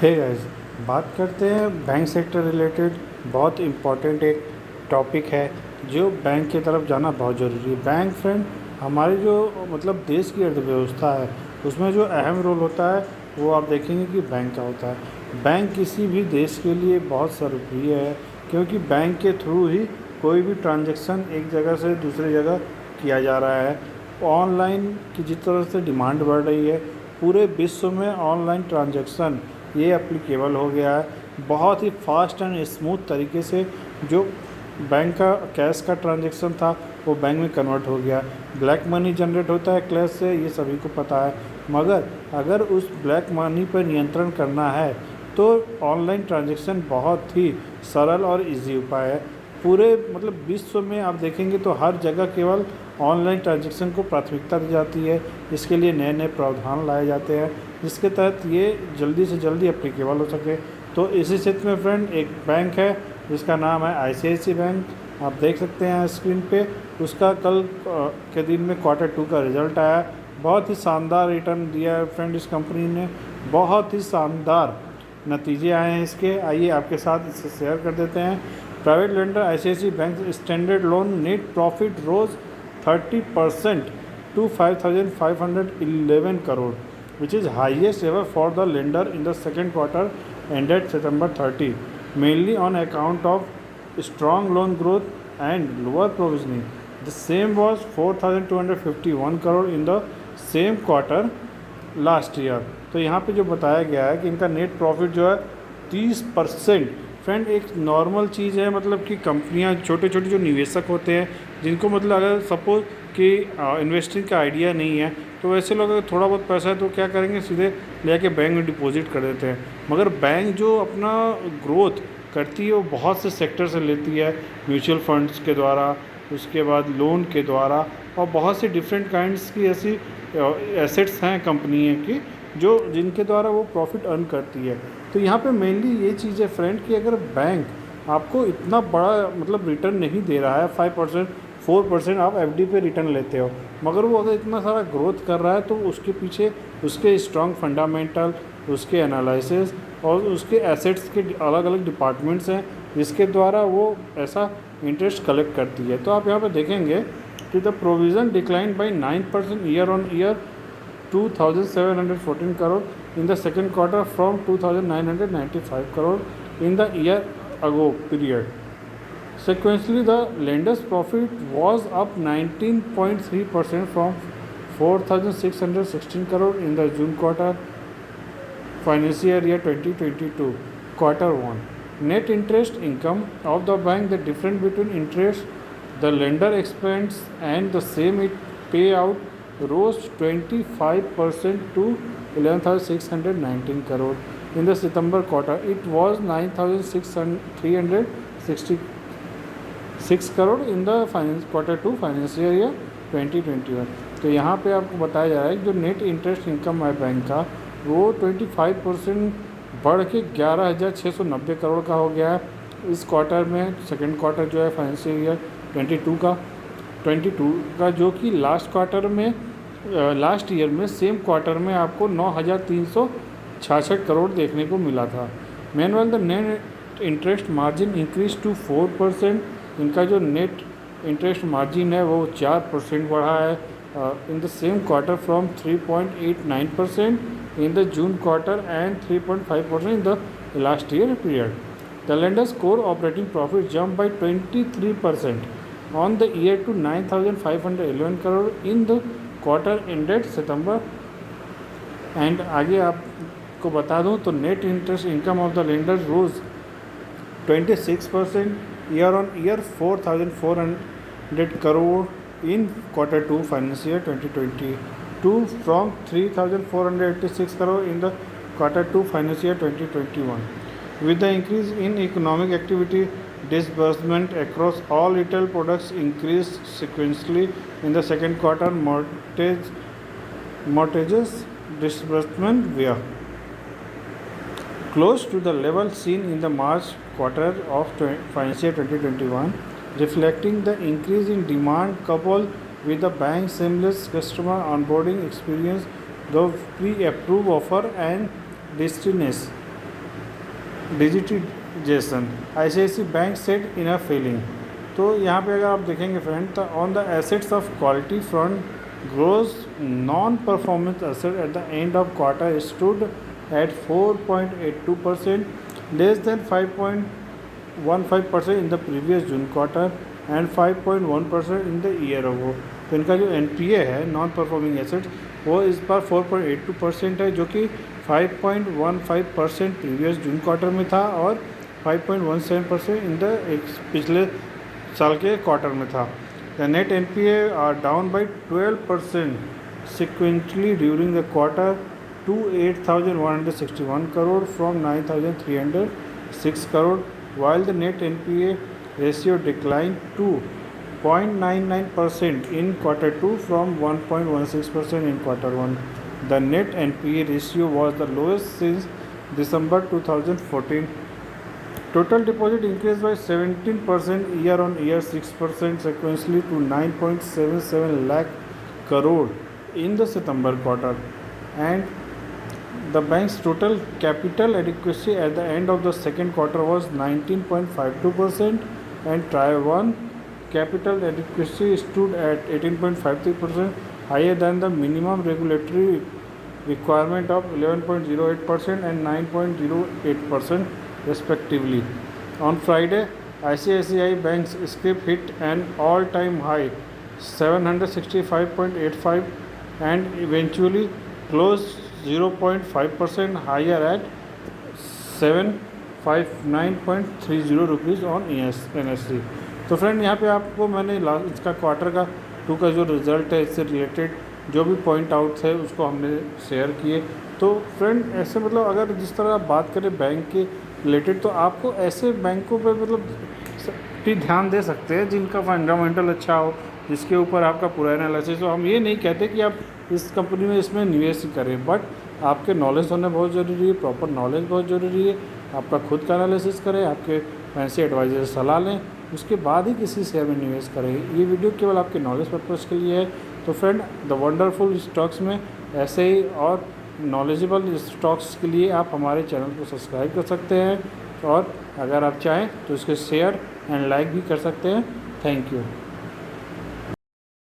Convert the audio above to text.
Hey guys, बात करते हैं बैंक सेक्टर रिलेटेड। बहुत इम्पॉर्टेंट एक टॉपिक है जो बैंक की तरफ जाना बहुत ज़रूरी है। बैंक फ्रेंड हमारी जो मतलब देश की अर्थव्यवस्था है उसमें जो अहम रोल होता है वो आप देखेंगे कि बैंक का होता है। बैंक किसी भी देश के लिए बहुत सर्वप्रिय है क्योंकि बैंक के थ्रू ही कोई भी ट्रांजैक्शन एक जगह से दूसरी जगह किया जा रहा है। ऑनलाइन की जिस तरह से डिमांड बढ़ रही है पूरे विश्व में ऑनलाइन ट्रांजैक्शन ये एप्लीकेबल हो गया है। बहुत ही फास्ट एंड स्मूथ तरीके से जो बैंक का कैश का ट्रांजैक्शन था वो बैंक में कन्वर्ट हो गया। ब्लैक मनी जनरेट होता है कैश से, ये सभी को पता है, मगर अगर उस ब्लैक मनी पर नियंत्रण करना है तो ऑनलाइन ट्रांजैक्शन बहुत ही सरल और इजी उपाय है। पूरे मतलब विश्व में आप देखेंगे तो हर जगह केवल ऑनलाइन ट्रांजैक्शन को प्राथमिकता दी जाती है। इसके लिए नए नए प्रावधान लाए जाते हैं जिसके तहत ये जल्दी से जल्दी एप्लीकेबल हो सके। तो इसी क्षेत्र में फ्रेंड एक बैंक है जिसका नाम है ICICI बैंक। आप देख सकते हैं स्क्रीन पे, उसका कल के दिन में Q2 का रिजल्ट आया। बहुत ही शानदार रिटर्न दिया है फ्रेंड इस कंपनी ने, बहुत ही शानदार नतीजे आए हैं इसके। आइए आपके साथ इसे शेयर कर देते हैं। Private lender ICICI bank standalone net profit rose 30% to 5,511 crore, which is highest ever for the lender in the second quarter ended September 30, mainly on account of strong loan growth and lower provisioning. The same was 4,251 crore in the same quarter last year. तो यहाँ पे जो बताया गया है कि इनका net profit जो है 30%। फ्रेंड एक नॉर्मल चीज़ है, मतलब कि कंपनियाँ छोटे छोटे जो निवेशक होते हैं जिनको मतलब अगर सपोज कि इन्वेस्टिंग का आइडिया नहीं है तो वैसे लोग अगर थोड़ा बहुत पैसा है तो क्या करेंगे, सीधे लेके बैंक में डिपॉजिट कर देते हैं। मगर बैंक जो अपना ग्रोथ करती है वो बहुत से सेक्टर से लेती है, म्यूचुअल फंड्स के द्वारा, उसके बाद लोन के द्वारा, और बहुत सी डिफरेंट काइंड्स की ऐसी एसेट्स हैं कंपनी की जो जिनके द्वारा वो प्रॉफिट अर्न करती है। तो यहाँ पे मेनली ये चीज़ है फ्रेंड कि अगर बैंक आपको इतना बड़ा मतलब रिटर्न नहीं दे रहा है, 5% 4% आप FD पे रिटर्न लेते हो, मगर वो अगर इतना सारा ग्रोथ कर रहा है तो उसके पीछे उसके स्ट्रॉन्ग फंडामेंटल, उसके एनालिसिस और उसके एसेट्स के अलग अलग डिपार्टमेंट्स हैं जिसके द्वारा वो ऐसा इंटरेस्ट कलेक्ट करती है। तो आप यहाँ पे देखेंगे कि the provision decline by 9% year on year 2,714 crore in the second quarter from 2,995 crore in the year ago period. Sequentially, the lender's profit was up 19.3% from 4,616 crore in the June quarter financial year 2022 quarter 1. Net interest income of the bank, the difference between interest the lender expends and the same it pay out, rose 25% to 11,619 crore in the September quarter. It was 9,366 crore in the Q2 financial year 2021। तो यहाँ पे आपको बताया जा रहा है कि जो नेट इंटरेस्ट इनकम है बैंक का वो 25% बढ़ के 11,690 करोड़ का हो गया है इस क्वार्टर में, सेकेंड क्वार्टर जो है फाइनेंशियल ईयर 22 का, जो कि लास्ट ईयर में सेम क्वार्टर में आपको 9,366 करोड़ देखने को मिला था। Meanwhile the net interest margin increase to 4%। इनका जो नेट इंटरेस्ट मार्जिन है वो 4% बढ़ा है in the same quarter from 3.89% in the June quarter and 3.5% in the last year period. The lenders core operating profit jump by 23% on the year to 9,511 crore in the quarter ended September। And आगे आपको बता दूं तो net interest income of the lender rose 26% year on year 4,400 crore in Q2 financial year 2022 from 3,486 crore in the Q2 financial year 2021। With the increase in economic activity, disbursement across all retail products increased sequentially in the second quarter. Mortgages disbursement were close to the level seen in the March quarter of financial year 2021, reflecting the increase in demand coupled with the bank's seamless customer onboarding experience, the pre-approved offer and distinctness digitisation ICICI bank set in a feeling. तो यहाँ पे अगर आप देखेंगे friend, तो on the assets of quality front gross non performance asset at the end of quarter stood at 4.82%, less than 5.15% in the previous June quarter and 5.1% in the year ago। तो इनका जो NPA है, non performing assets, वो इस बार 4.82% है, जो कि 5.15% previous जून quarter में था और 5.17% इन द पिछले साल के क्वार्टर में था। The net NPA are down by 12% sequentially during the quarter to 8,161 crore from 9,306 crore, while the net NPA ratio declined to 0.99% in quarter 2 from 1.16% in quarter 1. The net NPA ratio was the lowest since December 2014. Total deposit increased by 17% year on year, 6% sequentially to 9.77 lakh crore in the September quarter, and the bank's total capital adequacy at the end of the second quarter was 19.52%, and Tier 1 capital adequacy stood at 18.53%, higher than the minimum regulatory requirement of 11.08% and 9.08% respectively. On Friday, ICICI Bank's SCRIP hit an all-time high 765.85 and eventually closed 0.5% higher at 759.30 rupees on NSE। तो friend, यहाँ पे आपको मैंने इसका quarter का 2 का जो result है, इससे रिलेटेड जो भी पॉइंट आउट है उसको हमने शेयर किए। तो फ्रेंड, ऐसे मतलब अगर जिस तरह आप बात करें बैंक के रिलेटेड, तो आपको ऐसे बैंकों पे मतलब भी ध्यान दे सकते हैं जिनका फंडामेंटल अच्छा हो, जिसके ऊपर आपका पूरा एनालिसिस हो। हम ये नहीं कहते कि आप इस कंपनी में इसमें निवेश करें, बट आपके नॉलेज होना बहुत ज़रूरी है, प्रॉपर नॉलेज बहुत ज़रूरी है। आपका खुद का एनालिसिस करें, आपके फैंसी एडवाइजर से सलाह लें, उसके बाद ही किसी शेयर में निवेश करें। ये वीडियो केवल आपके नॉलेज पर्पज़ के लिए है। तो फ्रेंड, द वंडरफुल स्टॉक्स में ऐसे ही और नॉलेजेबल स्टॉक्स के लिए आप हमारे चैनल को सब्सक्राइब कर सकते हैं, और अगर आप चाहें तो इसके शेयर एंड लाइक भी कर सकते हैं। Thank you.